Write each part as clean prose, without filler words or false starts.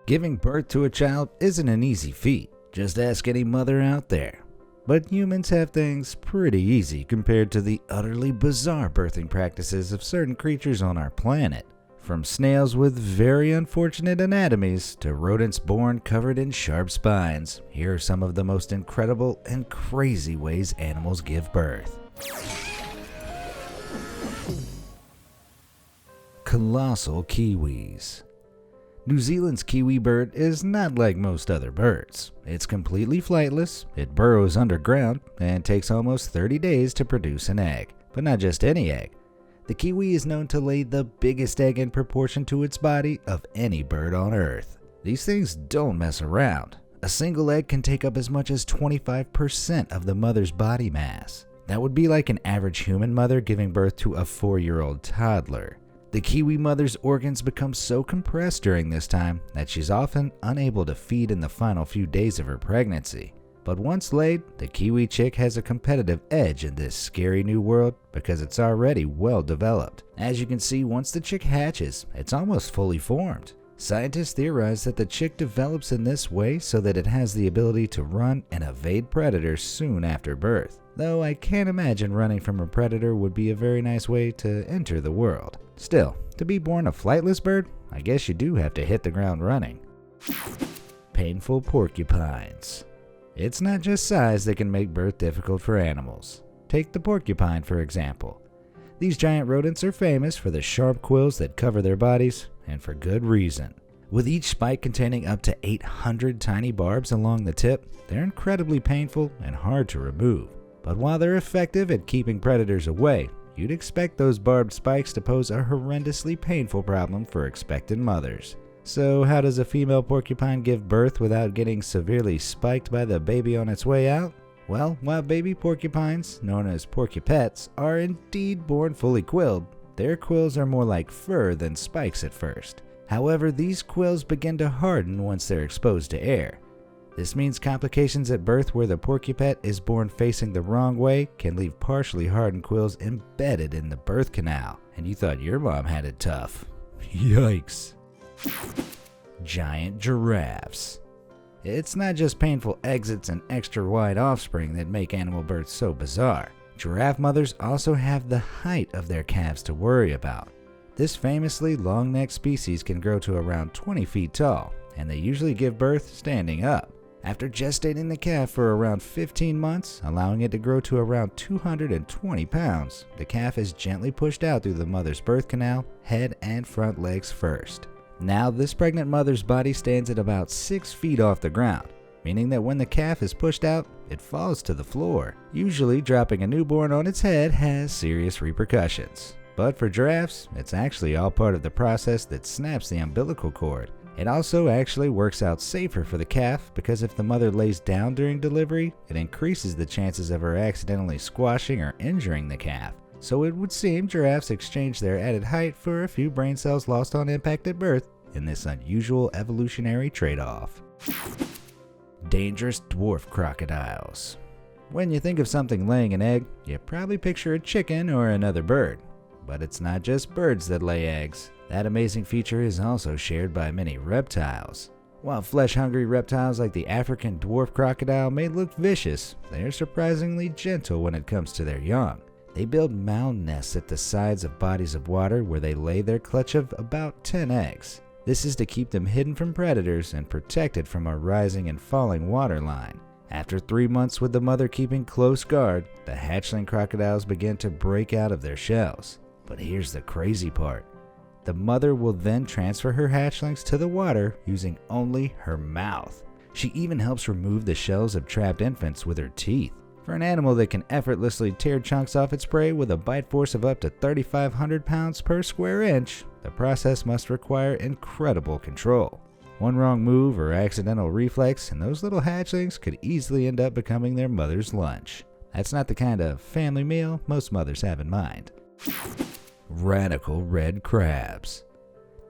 Giving birth to a child isn't an easy feat, just ask any mother out there. But humans have things pretty easy compared to the utterly bizarre birthing practices of certain creatures on our planet. From snails with very unfortunate anatomies to rodents born covered in sharp spines, here are some of the most incredible and crazy ways animals give birth. Colossal kiwis. New Zealand's kiwi bird is not like most other birds. It's completely flightless, it burrows underground, and takes almost 30 days to produce an egg. But not just any egg. The kiwi is known to lay the biggest egg in proportion to its body of any bird on Earth. These things don't mess around. A single egg can take up as much as 25% of the mother's body mass. That would be like an average human mother giving birth to a 4-year-old toddler. The kiwi mother's organs become so compressed during this time that she's often unable to feed in the final few days of her pregnancy. But once laid, the kiwi chick has a competitive edge in this scary new world because it's already well developed. As you can see, once the chick hatches, it's almost fully formed. Scientists theorize that the chick develops in this way so that it has the ability to run and evade predators soon after birth. Though I can't imagine running from a predator would be a very nice way to enter the world. Still, to be born a flightless bird, I guess you do have to hit the ground running. Painful porcupines. It's not just size that can make birth difficult for animals. Take the porcupine for example. These giant rodents are famous for the sharp quills that cover their bodies, and for good reason. With each spike containing up to 800 tiny barbs along the tip, they're incredibly painful and hard to remove. But while they're effective at keeping predators away, you'd expect those barbed spikes to pose a horrendously painful problem for expectant mothers. So how does a female porcupine give birth without getting severely spiked by the baby on its way out? Well, while baby porcupines, known as porcupets, are indeed born fully quilled, their quills are more like fur than spikes at first. However, these quills begin to harden once they're exposed to air. This means complications at birth where the porcupet is born facing the wrong way can leave partially hardened quills embedded in the birth canal. And you thought your mom had it tough. Yikes. Giant giraffes. It's not just painful exits and extra wide offspring that make animal births so bizarre. Giraffe mothers also have the height of their calves to worry about. This famously long-necked species can grow to around 20 feet tall, and they usually give birth standing up. After gestating the calf for around 15 months, allowing it to grow to around 220 pounds, the calf is gently pushed out through the mother's birth canal, head and front legs first. Now, this pregnant mother's body stands at about 6 feet off the ground, meaning that when the calf is pushed out, it falls to the floor. Usually, dropping a newborn on its head has serious repercussions. But for giraffes, it's actually all part of the process that snaps the umbilical cord. It also actually works out safer for the calf because if the mother lays down during delivery, it increases the chances of her accidentally squashing or injuring the calf. So it would seem giraffes exchange their added height for a few brain cells lost on impact at birth in this unusual evolutionary trade-off. Dangerous dwarf crocodiles. When you think of something laying an egg, you probably picture a chicken or another bird. But it's not just birds that lay eggs. That amazing feature is also shared by many reptiles. While flesh-hungry reptiles like the African dwarf crocodile may look vicious, they are surprisingly gentle when it comes to their young. They build mound nests at the sides of bodies of water where they lay their clutch of about 10 eggs. This is to keep them hidden from predators and protected from a rising and falling water line. After 3 months with the mother keeping close guard, the hatchling crocodiles begin to break out of their shells. But here's the crazy part. The mother will then transfer her hatchlings to the water using only her mouth. She even helps remove the shells of trapped infants with her teeth. For an animal that can effortlessly tear chunks off its prey with a bite force of up to 3,500 pounds per square inch, the process must require incredible control. One wrong move or accidental reflex and those little hatchlings could easily end up becoming their mother's lunch. That's not the kind of family meal most mothers have in mind. Radical red crabs.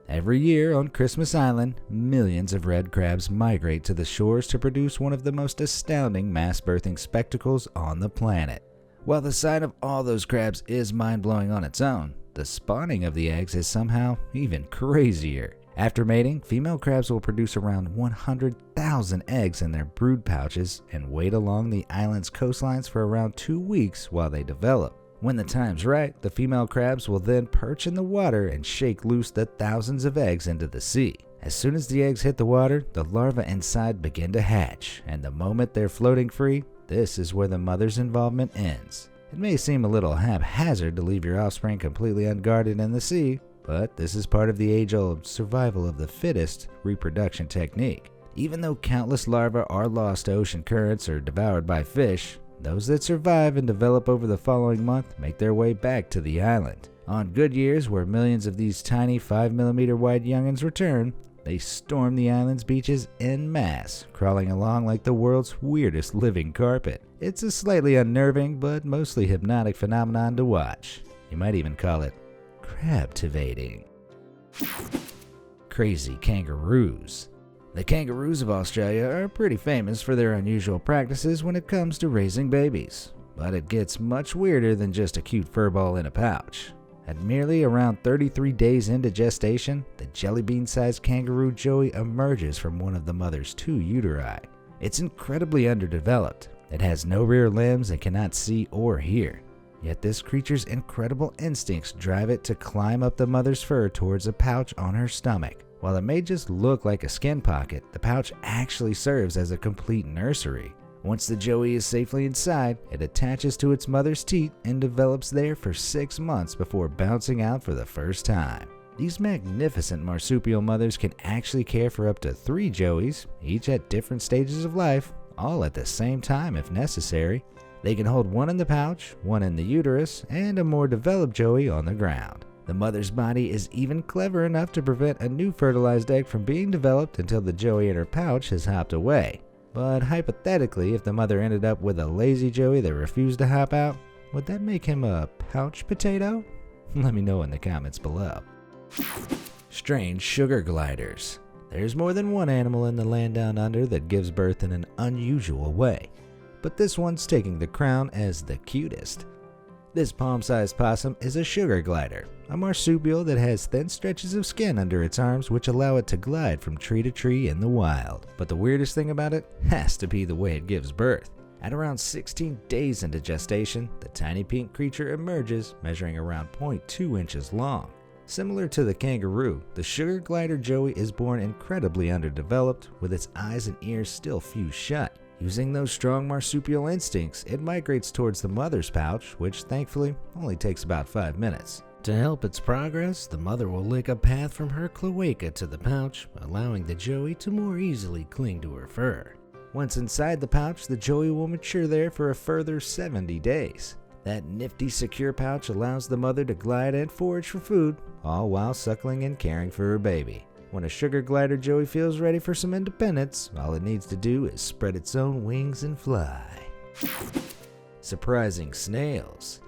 Every year on Christmas Island, millions of red crabs migrate to the shores to produce one of the most astounding mass birthing spectacles on the planet. While the sight of all those crabs is mind-blowing on its own, the spawning of the eggs is somehow even crazier. After mating, female crabs will produce around 100,000 eggs in their brood pouches and wait along the island's coastlines for around 2 weeks while they develop. When the time's right, the female crabs will then perch in the water and shake loose the thousands of eggs into the sea. As soon as the eggs hit the water, the larvae inside begin to hatch, and the moment they're floating free, this is where the mother's involvement ends. It may seem a little haphazard to leave your offspring completely unguarded in the sea, but this is part of the age-old survival of the fittest reproduction technique. Even though countless larvae are lost to ocean currents or devoured by fish, those that survive and develop over the following month make their way back to the island. On good years, where millions of these tiny 5mm wide youngins return, they storm the island's beaches en masse, crawling along like the world's weirdest living carpet. It's a slightly unnerving but mostly hypnotic phenomenon to watch. You might even call it crabtivating. Crazy kangaroos. The kangaroos of Australia are pretty famous for their unusual practices when it comes to raising babies, but it gets much weirder than just a cute furball in a pouch. At merely around 33 days into gestation, the jelly bean-sized kangaroo joey emerges from one of the mother's 2 uteri. It's incredibly underdeveloped. It has no rear limbs and cannot see or hear. Yet this creature's incredible instincts drive it to climb up the mother's fur towards a pouch on her stomach. While it may just look like a skin pocket, the pouch actually serves as a complete nursery. Once the joey is safely inside, it attaches to its mother's teat and develops there for 6 months before bouncing out for the first time. These magnificent marsupial mothers can actually care for up to 3 joeys, each at different stages of life, all at the same time if necessary. They can hold one in the pouch, one in the uterus, and a more developed joey on the ground. The mother's body is even clever enough to prevent a new fertilized egg from being developed until the joey in her pouch has hopped away. But hypothetically, if the mother ended up with a lazy joey that refused to hop out, would that make him a pouch potato? Let me know in the comments below. Strange sugar gliders. There's more than one animal in the land down under that gives birth in an unusual way, but this one's taking the crown as the cutest. This palm-sized possum is a sugar glider, a marsupial that has thin stretches of skin under its arms which allow it to glide from tree to tree in the wild. But the weirdest thing about it has to be the way it gives birth. At around 16 days into gestation, the tiny pink creature emerges, measuring around 0.2 inches long. Similar to the kangaroo, the sugar glider joey is born incredibly underdeveloped, with its eyes and ears still fused shut. Using those strong marsupial instincts, it migrates towards the mother's pouch, which thankfully only takes about 5 minutes. To help its progress, the mother will lick a path from her cloaca to the pouch, allowing the joey to more easily cling to her fur. Once inside the pouch, the joey will mature there for a further 70 days. That nifty secure pouch allows the mother to glide and forage for food, all while suckling and caring for her baby. When a sugar glider joey feels ready for some independence, all it needs to do is spread its own wings and fly. Surprising snails.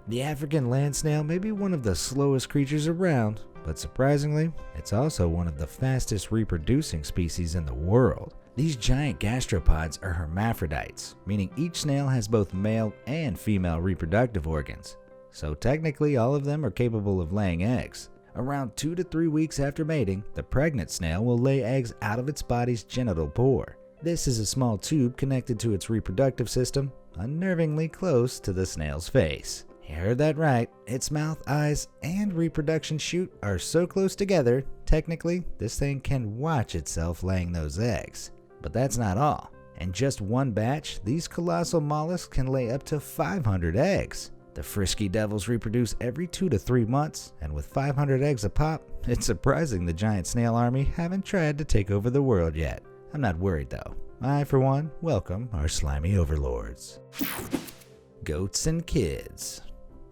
The African land snail may be one of the slowest creatures around, but surprisingly, it's also one of the fastest reproducing species in the world. These giant gastropods are hermaphrodites, meaning each snail has both male and female reproductive organs. So technically, all of them are capable of laying eggs. Around 2 to 3 weeks after mating, the pregnant snail will lay eggs out of its body's genital pore. This is a small tube connected to its reproductive system, unnervingly close to the snail's face. You heard that right. Its mouth, eyes, and reproduction chute are so close together, technically, this thing can watch itself laying those eggs. But that's not all. In just one batch, these colossal mollusks can lay up to 500 eggs. The frisky devils reproduce every 2 to 3 months, and with 500 eggs a pop, it's surprising the giant snail army haven't tried to take over the world yet. I'm not worried though. I, for one, welcome our slimy overlords. Goats and kids.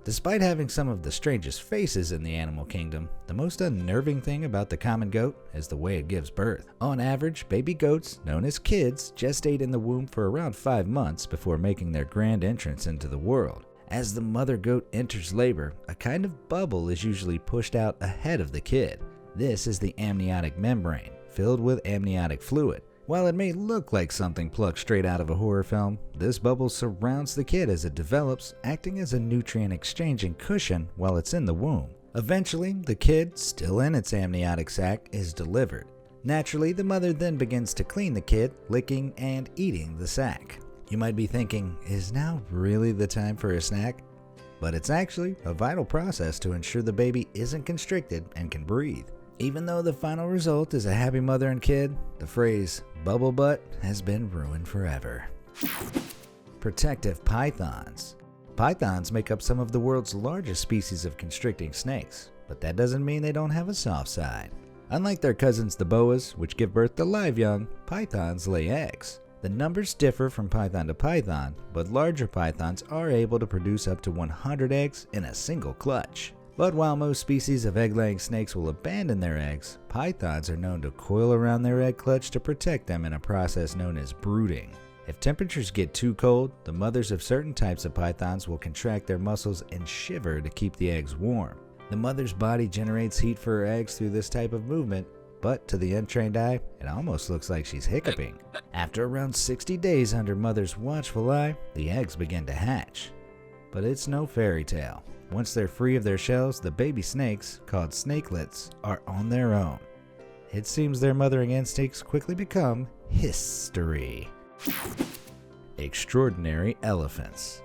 Despite having some of the strangest faces in the animal kingdom, the most unnerving thing about the common goat is the way it gives birth. On average, baby goats, known as kids, gestate in the womb for around 5 months before making their grand entrance into the world. As the mother goat enters labor, a kind of bubble is usually pushed out ahead of the kid. This is the amniotic membrane, filled with amniotic fluid. While it may look like something plucked straight out of a horror film, this bubble surrounds the kid as it develops, acting as a nutrient exchanging cushion while it's in the womb. Eventually, the kid, still in its amniotic sac, is delivered. Naturally, the mother then begins to clean the kid, licking and eating the sac. You might be thinking, is now really the time for a snack? But it's actually a vital process to ensure the baby isn't constricted and can breathe. Even though the final result is a happy mother and kid, the phrase bubble butt has been ruined forever. Protective pythons. Pythons make up some of the world's largest species of constricting snakes, but that doesn't mean they don't have a soft side. Unlike their cousins the boas, which give birth to live young, pythons lay eggs. The numbers differ from python to python, but larger pythons are able to produce up to 100 eggs in a single clutch. But while most species of egg-laying snakes will abandon their eggs, pythons are known to coil around their egg clutch to protect them in a process known as brooding. If temperatures get too cold, the mothers of certain types of pythons will contract their muscles and shiver to keep the eggs warm. The mother's body generates heat for her eggs through this type of movement, but to the untrained eye, it almost looks like she's hiccuping. After around 60 days under mother's watchful eye, the eggs begin to hatch. But it's no fairy tale. Once they're free of their shells, the baby snakes, called snakelets, are on their own. It seems their mothering instincts quickly become history. Extraordinary elephants.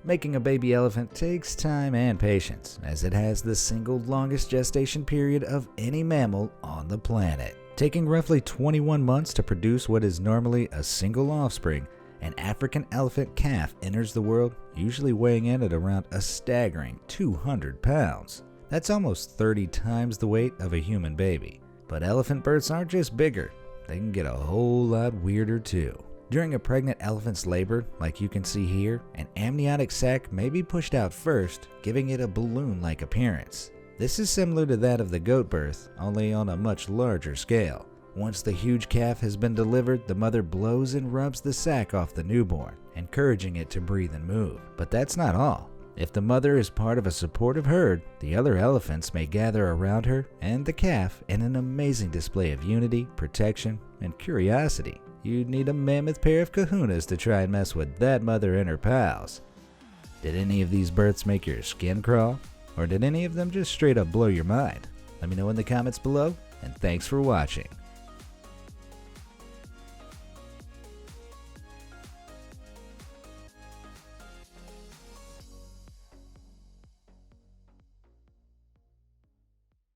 Making a baby elephant takes time and patience, as it has the single longest gestation period of any mammal on the planet. Taking roughly 21 months to produce what is normally a single offspring, an African elephant calf enters the world, usually weighing in at around a staggering 200 pounds. That's almost 30 times the weight of a human baby. But elephant births aren't just bigger, they can get a whole lot weirder too. During a pregnant elephant's labor, like you can see here, an amniotic sac may be pushed out first, giving it a balloon-like appearance. This is similar to that of the goat birth, only on a much larger scale. Once the huge calf has been delivered, the mother blows and rubs the sac off the newborn, encouraging it to breathe and move. But that's not all. If the mother is part of a supportive herd, the other elephants may gather around her and the calf in an amazing display of unity, protection, and curiosity. You'd need a mammoth pair of kahunas to try and mess with that mother and her pals. Did any of these births make your skin crawl? Or did any of them just straight up blow your mind? Let me know in the comments below, and thanks for watching.